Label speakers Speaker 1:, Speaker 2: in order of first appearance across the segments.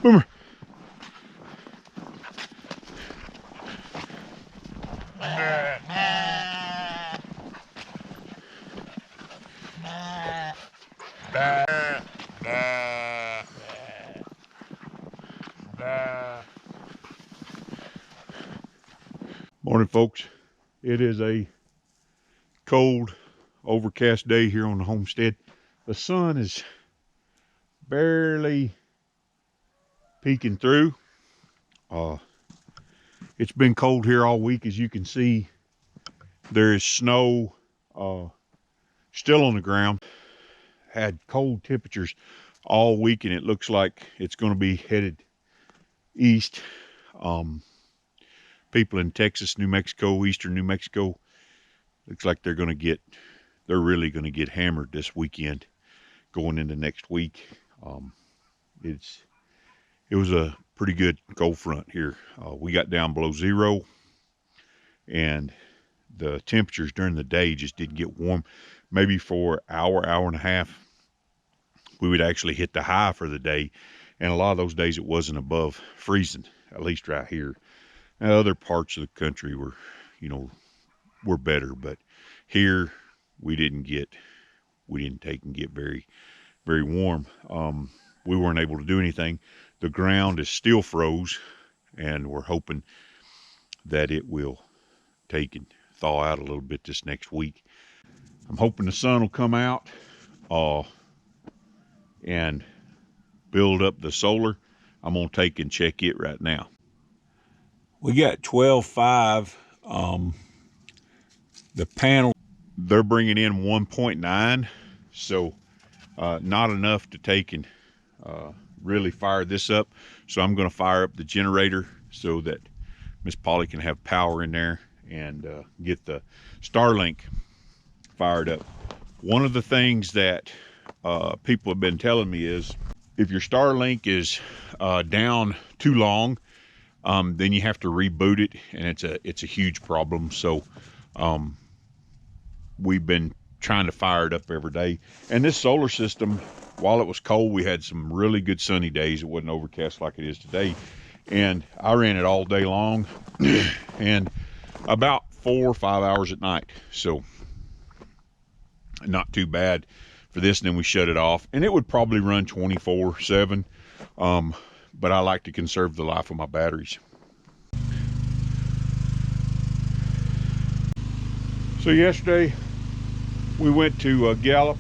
Speaker 1: Boomer. Morning, folks. It is a cold, overcast day here on the homestead. The sun is barely peeking through. It's been cold here all week. As you can see, there is snow still on the ground. Had cold temperatures all week, and it looks like it's going to be headed east. People in Texas, New Mexico, eastern New Mexico, looks like they're really going to get hammered this weekend going into next week. It was a pretty good cold front here. We got down below zero, and the temperatures during the day just didn't get warm. Maybe for an hour and a half, we would actually hit the high for the day, and a lot of those days it wasn't above freezing, at least right here. Now, other parts of the country were better, but here we didn't take and get very, very warm. We weren't able to do anything. The ground is still froze, and we're hoping that it will take and thaw out a little bit this next week. I'm hoping the sun will come out and build up the solar. I'm gonna take and check it right now. We got 12.5. The panel, they're bringing in 1.9, so not enough to take and really fire this up. So I'm going to fire up the generator so that Miss Polly can have power in there and get the Starlink fired up. One of the things that people have been telling me is if your Starlink is down too long, then you have to reboot it, and it's a huge problem. So we've been trying to fire it up every day. And this solar system, while it was cold, we had some really good sunny days. It wasn't overcast like it is today. And I ran it all day long and about 4 or 5 hours at night. So not too bad for this. And then we shut it off, and it would probably run 24/7. But I like to conserve the life of my batteries. So yesterday we went to Gallup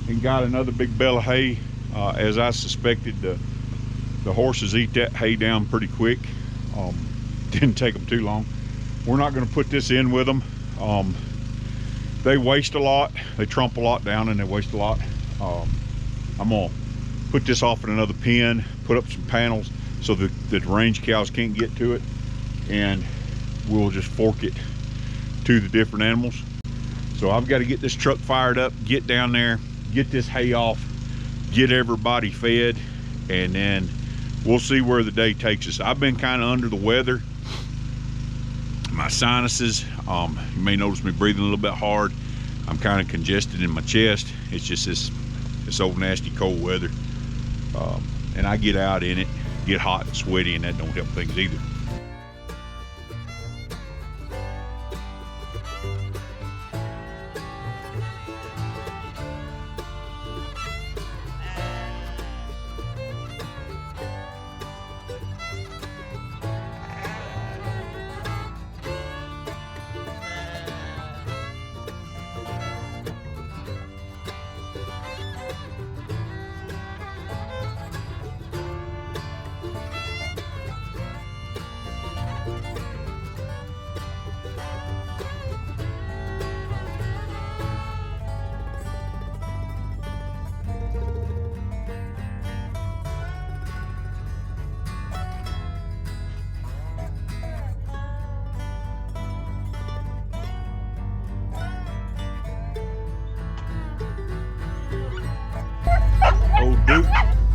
Speaker 1: and got another big bale of hay. As I suspected, the horses eat that hay down pretty quick. Didn't take them too long. We're not going to put this in with them. They waste a lot. They trump a lot down, and they waste a lot. I'm going to put this off in another pen, put up some panels so that the range cows can't get to it, and we'll just fork it to the different animals. So I've got to get this truck fired up, get down there, get this hay off, get everybody fed, and then we'll see where the day takes us. I've been kind of under the weather. My sinuses, you may notice me breathing a little bit hard. I'm kind of congested in my chest. It's just this old nasty cold weather. And I get out in it, get hot and sweaty, and that don't help things either.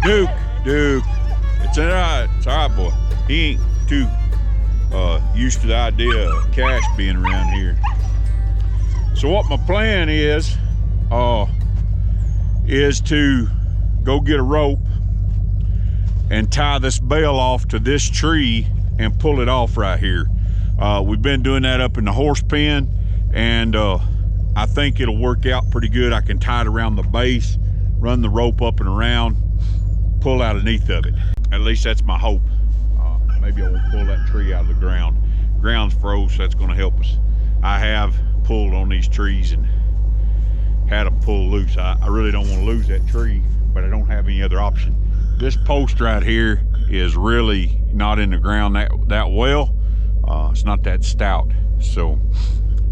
Speaker 1: Duke. It's all right, boy. He ain't too used to the idea of cash being around here. So what my plan is to go get a rope and tie this bale off to this tree and pull it off right here. We've been doing that up in the horse pen, and I think it'll work out pretty good. I can tie it around the base, run the rope up and around, pull out underneath of it. At least that's my hope. Maybe I won't pull that tree out of the ground. Ground's froze, so that's gonna help us. I have pulled on these trees and had them pull loose. I really don't want to lose that tree, but I don't have any other option. This post right here is really not in the ground that well. It's not that stout, so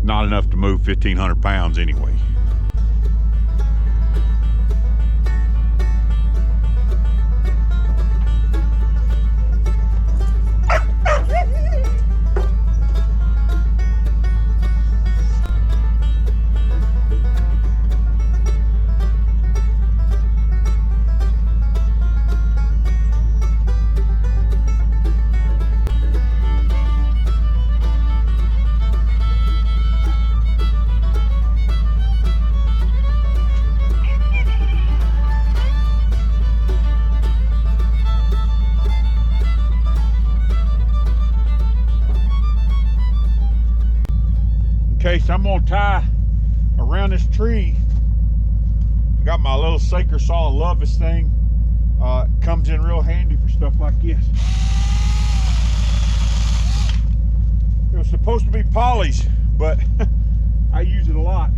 Speaker 1: not enough to move 1,500 pounds anyway. Okay, so I'm gonna tie around this tree. I got my little Saker saw. I love this thing. It comes in real handy for stuff like this. It was supposed to be Polly's, but I use it a lot.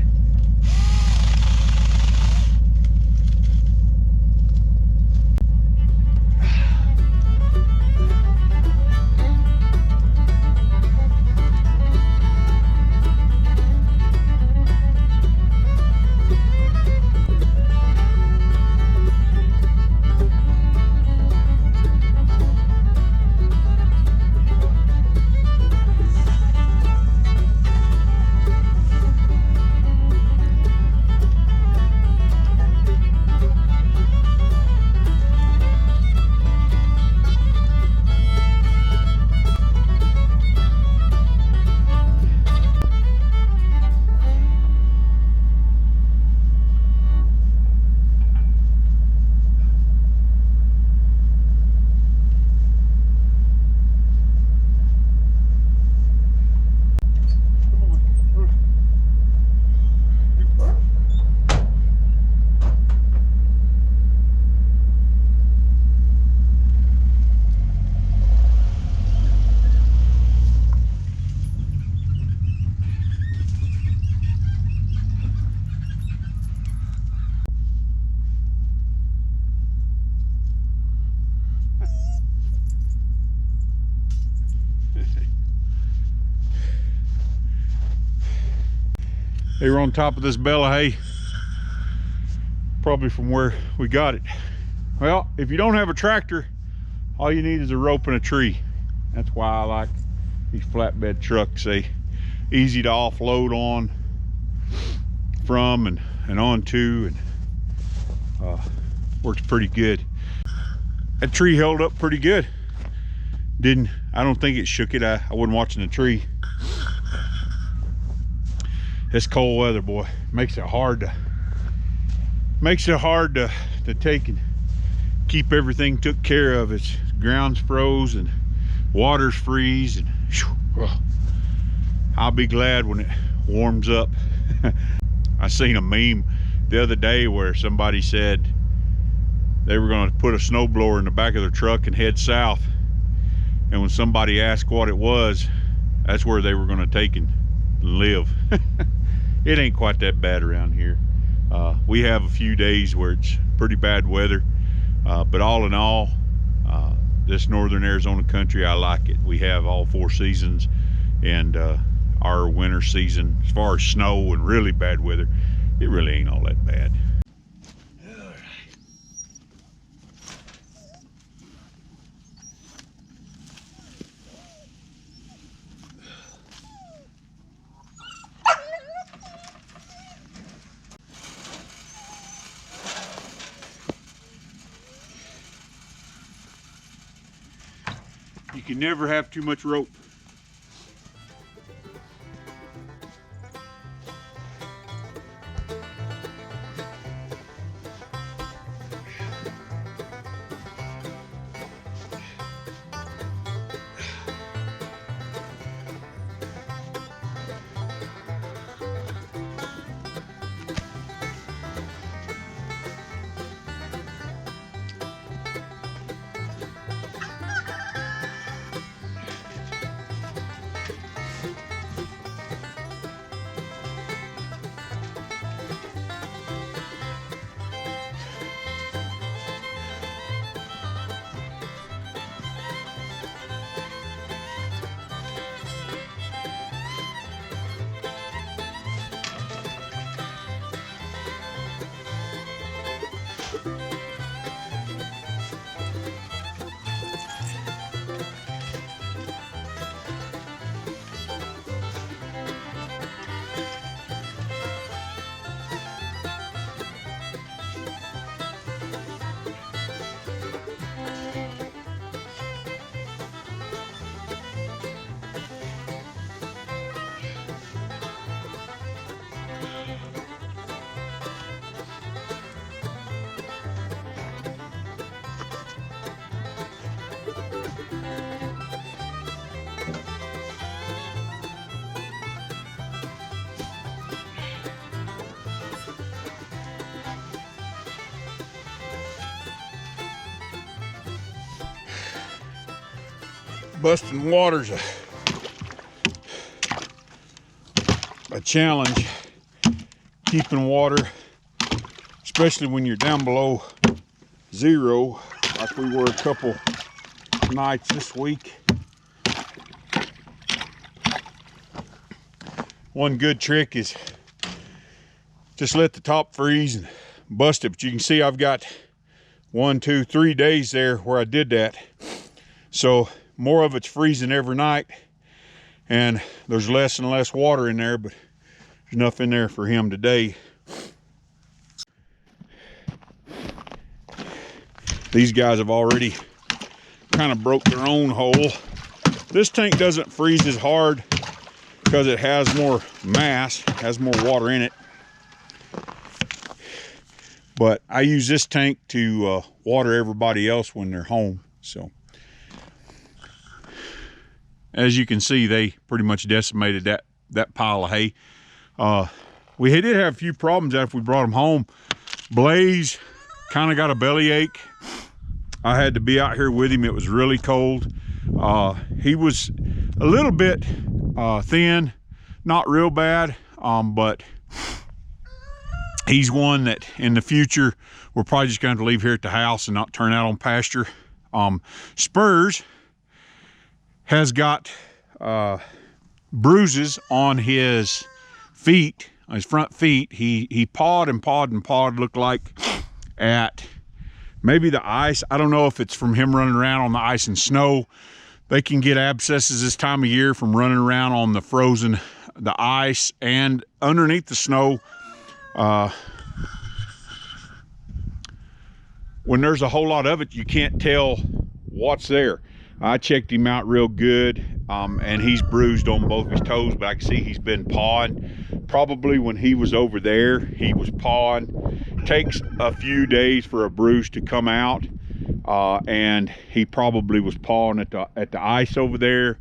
Speaker 1: They were on top of this bale of hay, probably from where we got it. Well, if you don't have a tractor, all you need is a rope and a tree. That's why I like these flatbed trucks. They easy to offload on from and onto, and works pretty good. That tree held up pretty good. I don't think it shook it. I wasn't watching the tree. This cold weather, boy, makes it hard to take and keep everything took care of. It's ground's froze and water's freeze, and whew, I'll be glad when it warms up. I seen a meme the other day where somebody said they were going to put a snowblower in the back of their truck and head south, and when somebody asked what it was, that's where they were going to take and live. It ain't quite that bad around here. We have a few days where it's pretty bad weather, but all in all, this northern Arizona country, I like it. We have all 4 seasons, and our winter season, as far as snow and really bad weather, it really ain't all that bad. You can never have too much rope. Busting water's a challenge. Keeping water, especially when you're down below zero, like we were a couple nights this week. One good trick is just let the top freeze and bust it. But you can see I've got 1, 2, 3 days there where I did that. So more of it's freezing every night, and there's less and less water in there, but there's enough in there for him today. These guys have already kind of broke their own hole. This tank doesn't freeze as hard because it has more mass, has more water in it. But I use this tank to water everybody else when they're home. So as you can see, they pretty much decimated that pile of hay. We did have a few problems after we brought them home. Blaze kind of got a bellyache. I had to be out here with him. It was really cold. He was a little bit thin, not real bad, but he's one that in the future we're probably just going to leave here at the house and not turn out on pasture. Spurs has got bruises on his feet, on his front feet. He pawed and pawed and pawed, looked like, at maybe the ice. I don't know if it's from him running around on the ice and snow. They can get abscesses this time of year from running around on the ice and underneath the snow. When there's a whole lot of it, you can't tell what's there. I checked him out real good, and he's bruised on both his toes, but I can see he's been pawing. Probably when he was over there, he was pawing. Takes a few days for a bruise to come out, and he probably was pawing at the ice over there,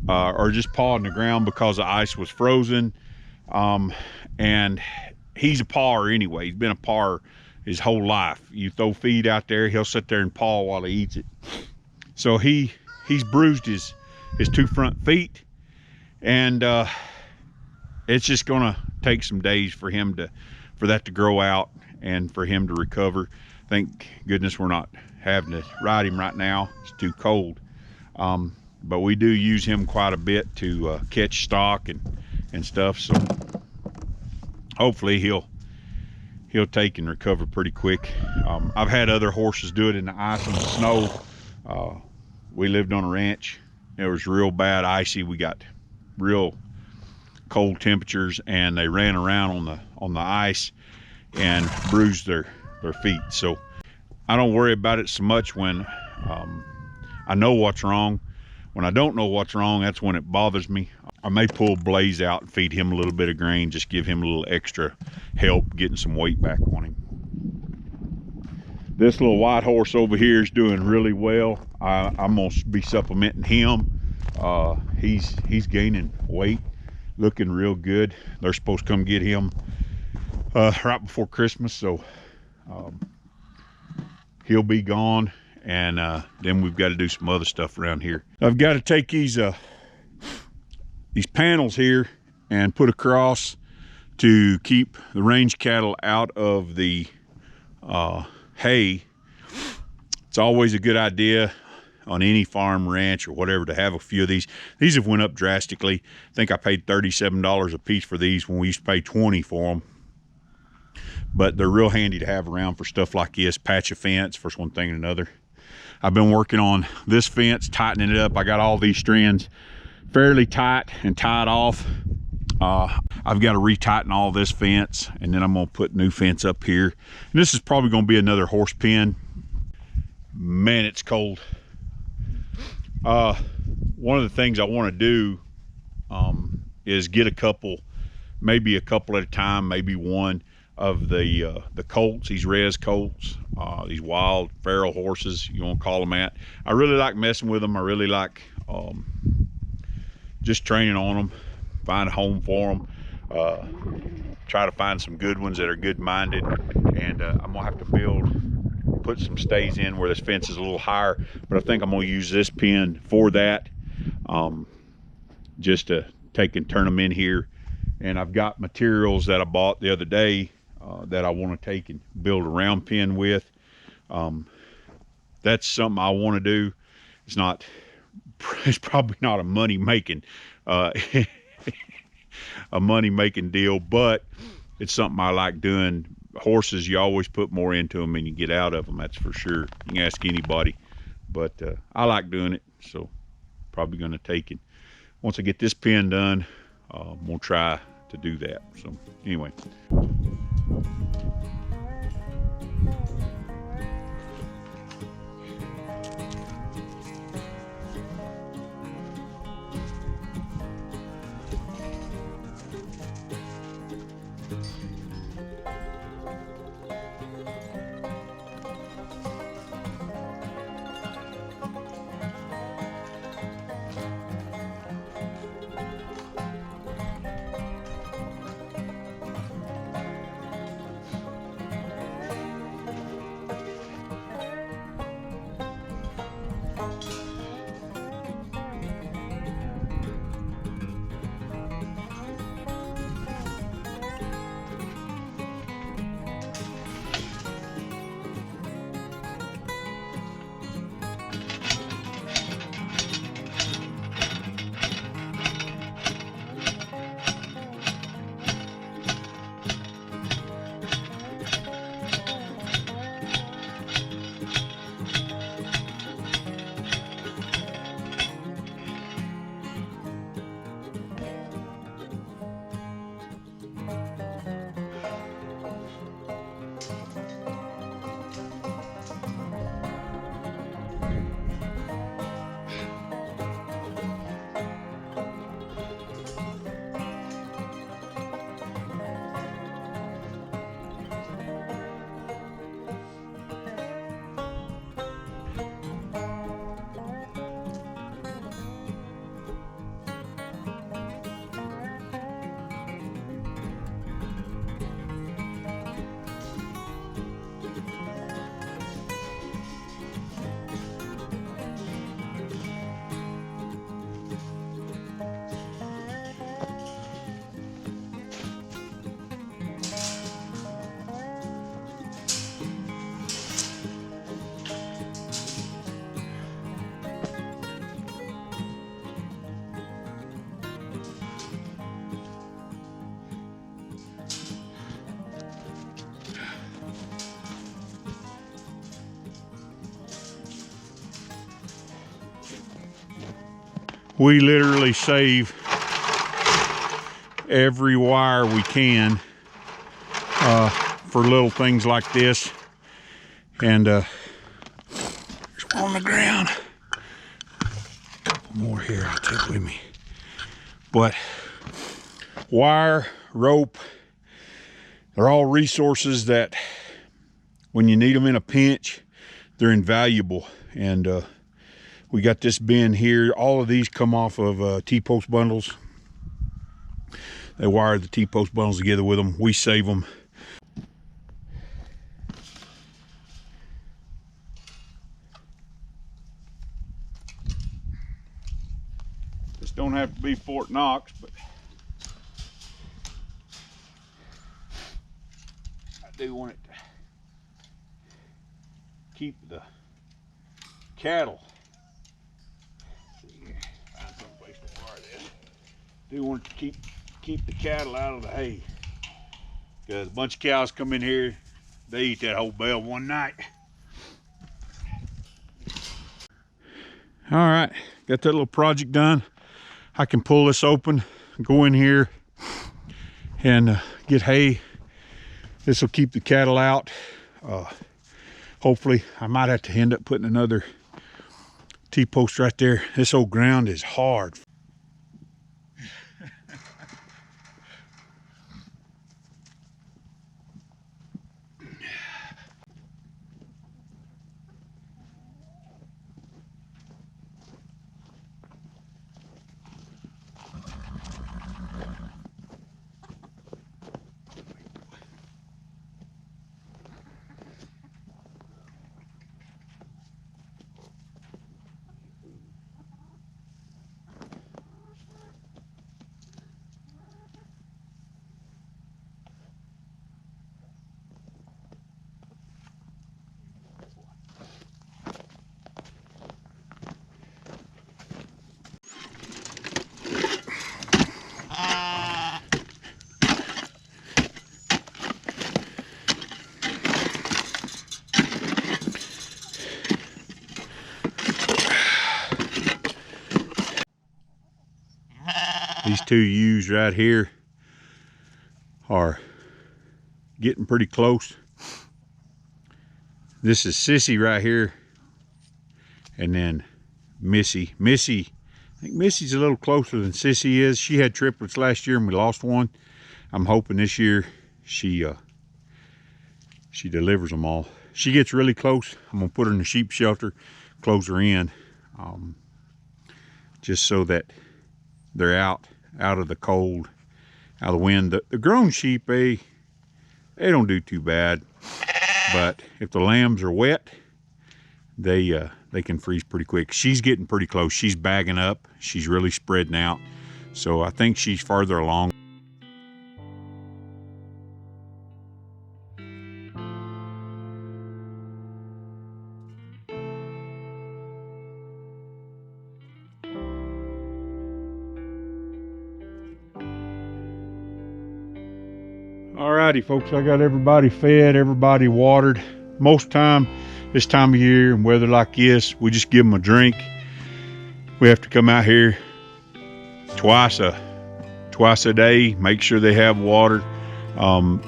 Speaker 1: or just pawing the ground because the ice was frozen. And he's a pawer anyway. He's been a pawer his whole life. You throw feed out there, he'll sit there and paw while he eats it. So he's bruised his 2 front feet, and it's just gonna take some days for that to grow out and for him to recover. Thank goodness we're not having to ride him right now. It's too cold. But we do use him quite a bit to catch stock and stuff. So hopefully he'll take and recover pretty quick. I've had other horses do it in the ice and the snow. We lived on a ranch. It was real bad icy. We got real cold temperatures, and they ran around on the ice and bruised their feet. So I don't worry about it so much when I know what's wrong. When I don't know what's wrong, that's when it bothers me. I may pull Blaze out and feed him a little bit of grain, just give him a little extra help getting some weight back on him. This little white horse over here is doing really well. I'm gonna be supplementing him. He's gaining weight, looking real good. They're supposed to come get him right before Christmas, so he'll be gone, and then we've got to do some other stuff around here. I've got to take these panels here and put across to keep the range cattle out of the hay. It's always a good idea on any farm, ranch, or whatever to have a few of these. These have went up drastically. I think I paid $37 a piece for these when we used to pay $20 for them. But they're real handy to have around for stuff like this, patch a fence, first one thing and another. I've been working on this fence, tightening it up. I got all these strands fairly tight and tied off. I've got to retighten all this fence, and then I'm gonna put new fence up here. And this is probably gonna be another horse pen. Man, it's cold. One of the things I want to do is get a couple, maybe a couple at a time, maybe one of the colts, these res colts, these wild feral horses, you want to call them that. I really like messing with them. I really like just training on them, find a home for them, try to find some good ones that are good minded, and I'm gonna have to put some stays in where this fence is a little higher, but I think I'm gonna use this pen for that, just to take and turn them in here. And I've got materials that I bought the other day that I want to take and build a round pen with. That's something I want to do. It's probably not a money making deal, but it's something I like doing. Horses, you always put more into them than you get out of them, that's for sure. You can ask anybody, but I like doing it, so probably going to take it. Once I get this pen done, I'm going to try to do that. So anyway. We literally save every wire we can for little things like this. And there's one on the ground. More here I'll take with me. But wire, rope, they're all resources that when you need them in a pinch, they're invaluable. And we got this bin here. All of these come off of T-post bundles. They wire the T-post bundles together with them. We save them. This don't have to be Fort Knox, but I do want it to keep the cattle. Find some place to wire this. Do want it to keep the cattle out of the hay, because a bunch of cows come in here, they eat that whole bale one night. All right, got that little project done. I can pull this open, go in here and get hay. This will keep the cattle out. Hopefully, I might have to end up putting another T-post right there. This old ground is hard. These two ewes right here are getting pretty close. This is Sissy right here, and then Missy. I think Missy's a little closer than Sissy is. She had triplets last year and we lost one. I'm hoping this year she delivers them all. She gets really close, I'm gonna put her in the sheep shelter, close her in, just so that they're out of the cold, out of the wind. The grown sheep, they don't do too bad, but if the lambs are wet, they can freeze pretty quick. She's getting pretty close. She's bagging up. She's really spreading out. So I think she's farther along. Alrighty folks, I got everybody fed, everybody watered. Most time, this time of year and weather like this, we just give them a drink. We have to come out here twice a day, make sure they have water.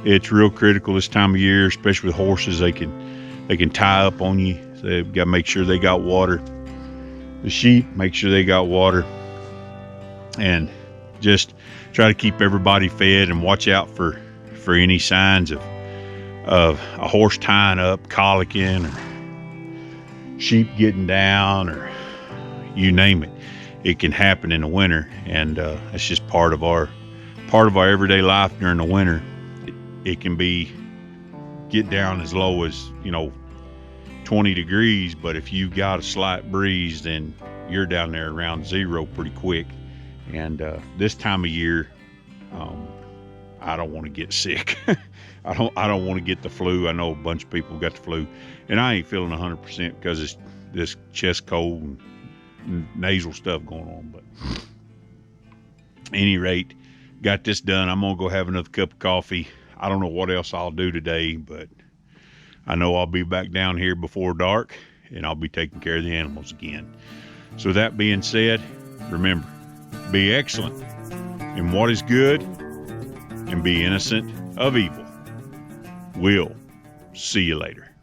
Speaker 1: It's real critical this time of year, especially with horses. They can tie up on you, so they've got to make sure they got water. The sheep, make sure they got water, and just try to keep everybody fed and watch out for any signs of a horse tying up, colicking, or sheep getting down, or you name it. It can happen in the winter, and it's just part of our everyday life during the winter. It can get down as low as 20 degrees, but if you got a slight breeze, then you're down there around zero pretty quick. And this time of year, I don't want to get sick. I don't want to get the flu. I know a bunch of people got the flu, and I ain't feeling 100% because it's this chest cold and nasal stuff going on. But at any rate, got this done. I'm gonna go have another cup of coffee. I don't know what else I'll do today, but I know I'll be back down here before dark, and I'll be taking care of the animals again. So that being said, remember, be excellent in what is good and be innocent of evil. We'll see you later.